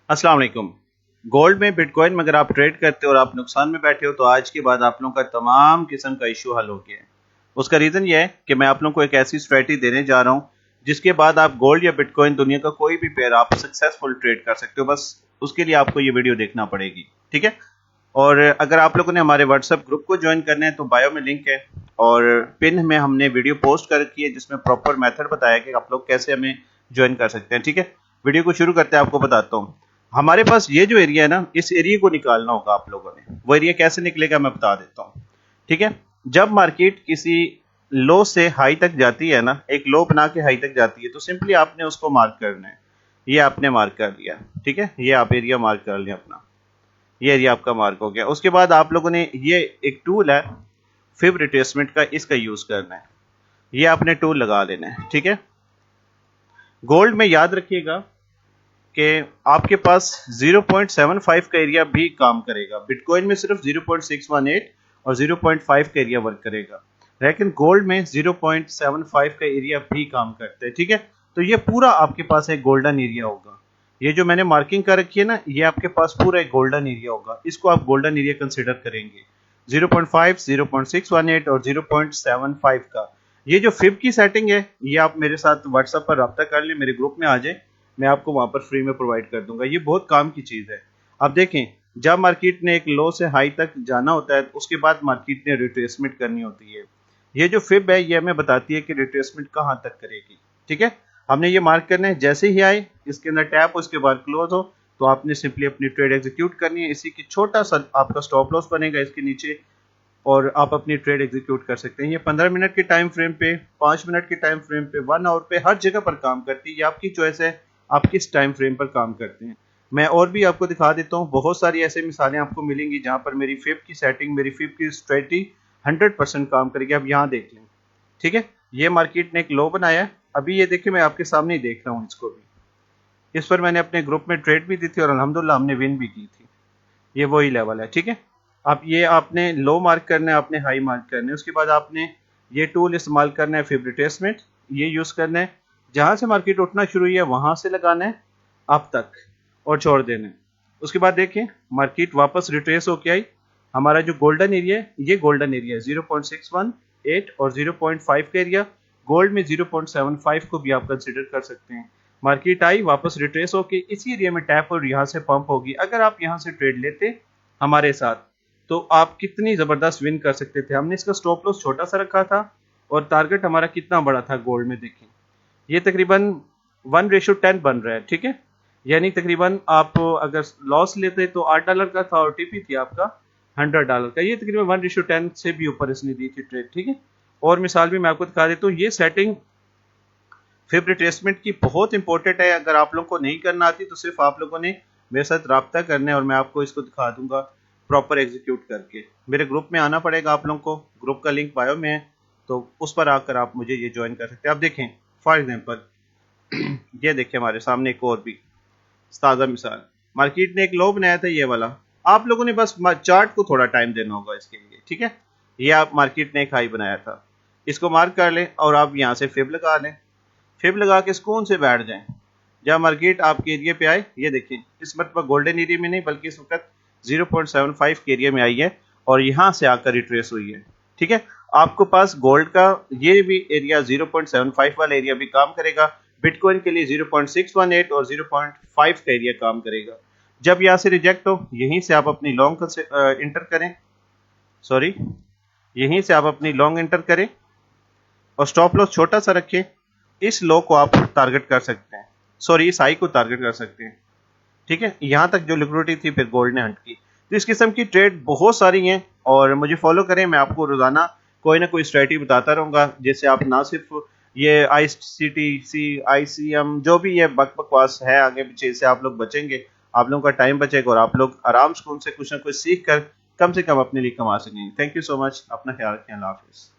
अस्सलाम वालेकुम। गोल्ड में बिटकॉइन में अगर आप ट्रेड करते हो और आप नुकसान में बैठे हो तो आज के बाद आप लोगों का तमाम किस्म का इशू हल हो गया है। उसका रीज़न ये है कि मैं आप लोगों को एक ऐसी स्ट्रेटजी देने जा रहा हूँ जिसके बाद आप गोल्ड या बिटकॉइन दुनिया का कोई भी पेयर आप सक्सेसफुल ट्रेड कर सकते हो। बस उसके लिए आपको ये वीडियो देखना पड़ेगी, ठीक है। और अगर आप लोगों ने हमारे व्हाट्सएप ग्रुप को ज्वाइन करना है तो बायो में लिंक है और पिन में हमने वीडियो पोस्ट कर रखी है जिसमें प्रॉपर मेथड बताया कि आप लोग कैसे हमें ज्वाइन कर सकते हैं, ठीक है। वीडियो को शुरू करते हैं, आपको बताता हूँ। हमारे पास ये जो एरिया है ना, इस एरिया को निकालना होगा आप लोगों ने। वो एरिया कैसे निकलेगा मैं बता देता हूँ, ठीक है। जब मार्केट किसी लो से हाई तक जाती है ना, एक लो बना के हाई तक जाती है, तो सिंपली आपने उसको मार्क करना है। ये आपने मार्क कर लिया, ठीक है। ये आप एरिया मार्क कर लिया अपना, ये एरिया आपका मार्क हो गया। उसके बाद आप लोगों ने ये एक टूल है फिब रिट्रेसमेंट का, इसका यूज करना है। ये आपने टूल लगा लेना है, ठीक है। गोल्ड में याद रखिएगा कि आपके पास 0.75 का एरिया भी काम करेगा। बिटकॉइन में सिर्फ 0.618 और 0.5 का एरिया वर्क करेगा, लेकिन गोल्ड में 0.75 का एरिया भी काम करता है, ठीक है। तो ये पूरा आपके पास एक गोल्डन एरिया होगा। ये जो मैंने मार्किंग कर रखी है ना, ये आपके पास पूरा एक गोल्डन एरिया होगा। इसको आप गोल्डन एरिया कंसिडर करेंगे। 0.5, 0.618 और 0.75 का ये जो फिब की सेटिंग है, ये आप मेरे साथ व्हाट्सएप पर रब्ता कर लें, मेरे ग्रुप में आ जाए, मैं आपको वहां पर फ्री में प्रोवाइड कर दूंगा। ये बहुत काम की चीज है। अब देखें, जब मार्केट ने एक लो से हाई तक जाना होता है, उसके बाद मार्केट ने रिट्रेसमेंट करनी होती है। ये जो फिब है, ये हमें बताती है कि रिट्रेसमेंट कहां तक करेगी, ठीक है। हमने ये मार्क करना है, जैसे ही आए इसके अंदर टैप हो, उसके बाद क्लोज हो, तो आपने सिंपली अपनी ट्रेड एग्जीक्यूट करनी है। इसी की छोटा सा आपका स्टॉप लॉस बनेगा इसके नीचे, और आप अपनी ट्रेड एग्जीक्यूट कर सकते हैं। ये 15 मिनट के टाइम फ्रेम पे, 5 मिनट के टाइम फ्रेम पे, 1 आवर पे, हर जगह पर काम करती है। ये आपकी चॉइस है, आप किस टाइम फ्रेम पर काम करते हैं। मैं और भी आपको दिखा देता हूँ, बहुत सारी ऐसी मिसालें आपको मिलेंगी जहां पर मेरी फिब की सेटिंग, मेरी फिब की स्ट्रेटजी 100% काम करेगी। अब यहाँ देख लें, ठीक है। ये मार्केट ने एक लो बनाया है, अभी ये देखिए मैं आपके सामने ही देख रहा हूँ इसको भी। इस पर मैंने अपने ग्रुप में ट्रेड भी दी थी और अल्हम्दुलिल्लाह हमने विन भी की थी। ये वही लेवल है, ठीक है। अब ये आपने लो मार्क करना है, आपने हाई मार्क करना है। उसके बाद आपने ये टूल इस्तेमाल करना है फिब रिट्रेसमेंट, ये यूज करना है। जहां से मार्केट उठना शुरू हुई है वहां से लगाना है अब तक और छोड़ देना है। उसके बाद देखें, मार्केट वापस रिट्रेस होके आई। हमारा जो गोल्डन एरिया है, ये गोल्डन एरिया है 0.618 और 0.5 का एरिया। गोल्ड में 0.75 को भी आप कंसिडर कर सकते हैं। मार्केट आई, वापस रिट्रेस होके इसी एरिया में टैप और यहाँ से पंप होगी। अगर आप यहाँ से ट्रेड लेते हमारे साथ, तो आप कितनी जबरदस्त विन कर सकते थे। हमने इसका स्टॉप लॉस छोटा सा रखा था और टारगेट हमारा कितना बड़ा था गोल्ड में, देखें ये तकरीबन 1:10 बन रहा है, ठीक है। यानी तकरीबन आप अगर लॉस लेते तो $8 का था और टीपी थी आपका $100 का। ये तकरीबन 1:10 से भी ऊपर इसने दी थी ट्रेड, ठीक है। और मिसाल भी मैं आपको दिखा देता हूँ। ये सेटिंग फिब रिट्रेसमेंट की बहुत इंपॉर्टेंट है। अगर आप लोगों को नहीं करना आती तो सिर्फ आप लोगों ने मेरे साथ रब्ता करना है और मैं आपको इसको दिखा दूंगा प्रॉपर एग्जीक्यूट करके। मेरे ग्रुप में आना पड़ेगा आप लोगों को, ग्रुप का लिंक बायो में है, तो उस पर आकर आप मुझे ये ज्वाइन कर सकते हैं। आप देखें फॉर एग्जांपल, ये देखें हमारे सामने एक और भी ताज़ा मिसाल। मार्केट ने एक लो बनाया था, ये वाला। आप लोगों ने बस चार्ट को थोड़ा टाइम देना होगा इसके लिए, ठीक है। ये आप मार्केट ने एक हाई बनाया था, इसको मार्क कर लें और आप यहाँ से फिब लगा लें। फिब लगा के सुकून से बैठ जाएं। जब मार्केट आपके एरिया पे आए, ये देखें इस मरतबा गोल्डन एरिया में नहीं बल्कि इस वक्त 0.75 के एरिया में आई है और यहाँ से आकर रिट्रेस हुई है, ठीक है। आपको पास गोल्ड का ये भी एरिया 0.75 वाला एरिया भी काम करेगा। बिटकॉइन के लिए 0.618 और 0.5 का एरिया काम करेगा। जब यहाँ से रिजेक्ट हो, यहीं से आप अपनी लॉन्ग इंटर करें, सॉरी, यहीं से आप अपनी लॉन्ग इंटर करें और स्टॉप लॉस छोटा सा रखें। इस लो को आप टारगेट कर सकते हैं, सॉरी इस हाई को टारगेट कर सकते हैं, ठीक है। यहां तक जो लिक्विडिटी थी फिर गोल्ड ने हंट की। तो इस किस्म की ट्रेड बहुत सारी हैं और मुझे फॉलो करें। मैं आपको रोजाना कोई ना कोई स्ट्रेटजी बताता रहूंगा, जिससे आप ना सिर्फ ये ICTC ICM जो भी ये बकवास है आगे पीछे से आप लोग बचेंगे, आप लोगों का टाइम बचेगा और आप लोग आराम सुकून से कुछ ना कुछ सीख कर कम से कम अपने लिए कमा सकेंगे। थैंक यू सो मच, अपना ख्याल रखें, अल्लाह हाफिज़।